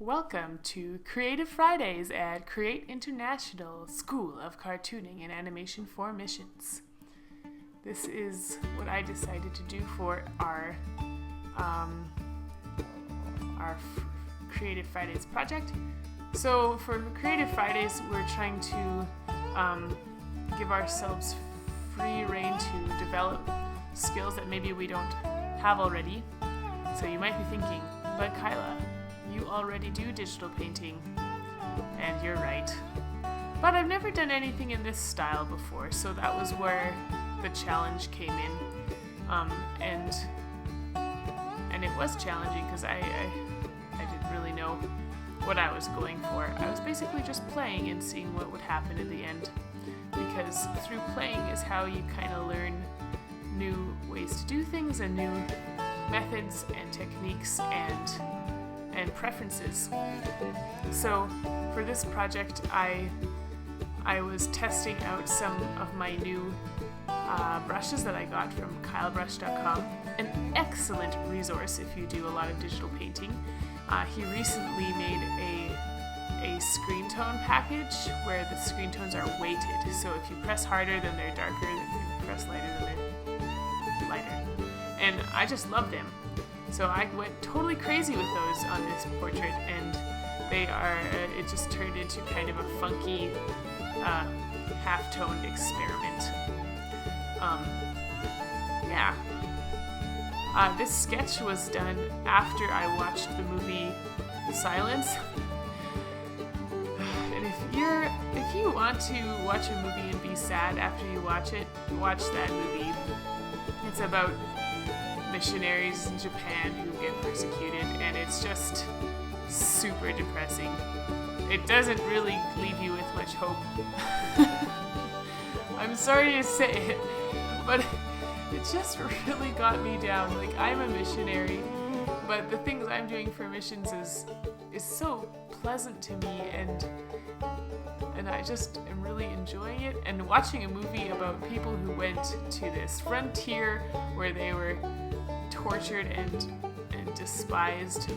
Welcome to Creative Fridays at Create International School of Cartooning and Animation for Missions. This is what I decided to do for our Creative Fridays project. So for Creative Fridays, we're trying to give ourselves free rein to develop skills that maybe we don't have already. So you might be thinking, but Kyla, you already do digital painting. And you're right. But I've never done anything in this style before, so that was where the challenge came in. And it was challenging because I didn't really know what I was going for. I was basically just playing and seeing what would happen in the end. Because through playing is how you kind of learn new ways to do things and new methods and techniques and preferences. So for this project, I was testing out some of my new brushes that I got from kylebrush.com, an excellent resource if you do a lot of digital painting. He recently made a screen tone package where the screen tones are weighted. So if you press harder, then they're darker, if you press lighter, then they're lighter. And I just love them. So I went totally crazy with those on this portrait, and it just turned into kind of a funky half-toned experiment. This sketch was done after I watched the movie Silence. And if you want to watch a movie and be sad after you watch it, watch that movie. It's about missionaries in Japan who get persecuted, and it's just super depressing. It doesn't really leave you with much hope. I'm sorry to say it, but it just really got me down. Like, I'm a missionary, but the things I'm doing for missions is so pleasant to me, and I just am really enjoying it. And watching a movie about people who went to this frontier where they were tortured and despised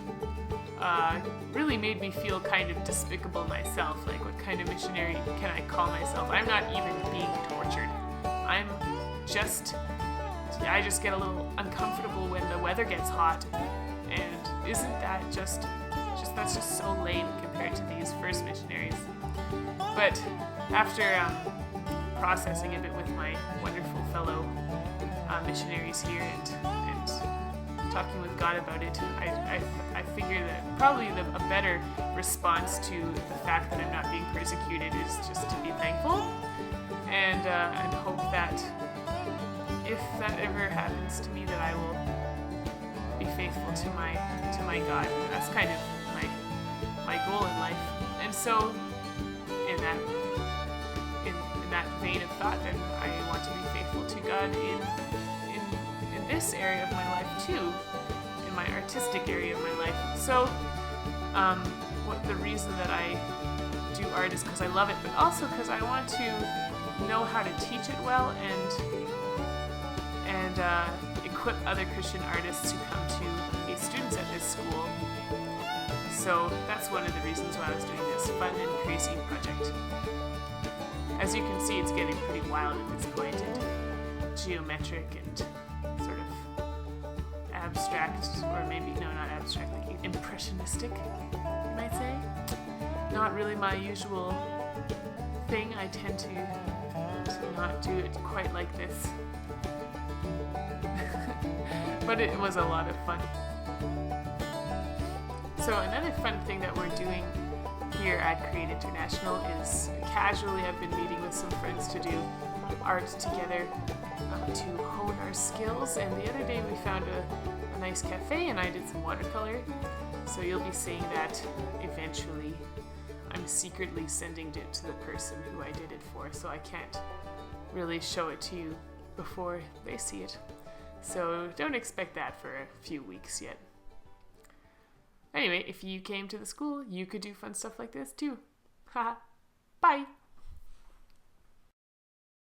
really made me feel kind of despicable myself. Like, what kind of missionary can I call myself? I'm not even being tortured. I just get a little uncomfortable when the weather gets hot, and isn't that that's just so lame compared to these first missionaries. But after processing a bit with my wonderful fellow missionaries here and talking with God about it, I figure that probably a better response to the fact that I'm not being persecuted is just to be thankful and hope that if that ever happens to me, that I will be faithful to my God. That's kind of my goal in life. And so in that vein of thought, then I want to be faithful to God in this area of my life too, in my artistic area of my life. So the reason that I do art is because I love it, but also because I want to know how to teach it well and equip other Christian artists who come to be students at this school. So that's one of the reasons why I was doing this fun and crazy project. As you can see, it's getting pretty wild at this point, and geometric and sort of abstract, or maybe, no, not abstract, like impressionistic, you might say. Not really my usual thing. I tend to not do it quite like this. But it was a lot of fun. So another fun thing that we're doing here at Create International is casually I've been meeting with some friends to do art together to hone our skills. And the other day we found a nice cafe and I did some watercolor. So you'll be seeing that eventually. I'm secretly sending it to the person who I did it for, so I can't really show it to you before they see it. So don't expect that for a few weeks yet. Anyway, if you came to the school, you could do fun stuff like this too. Haha. Bye!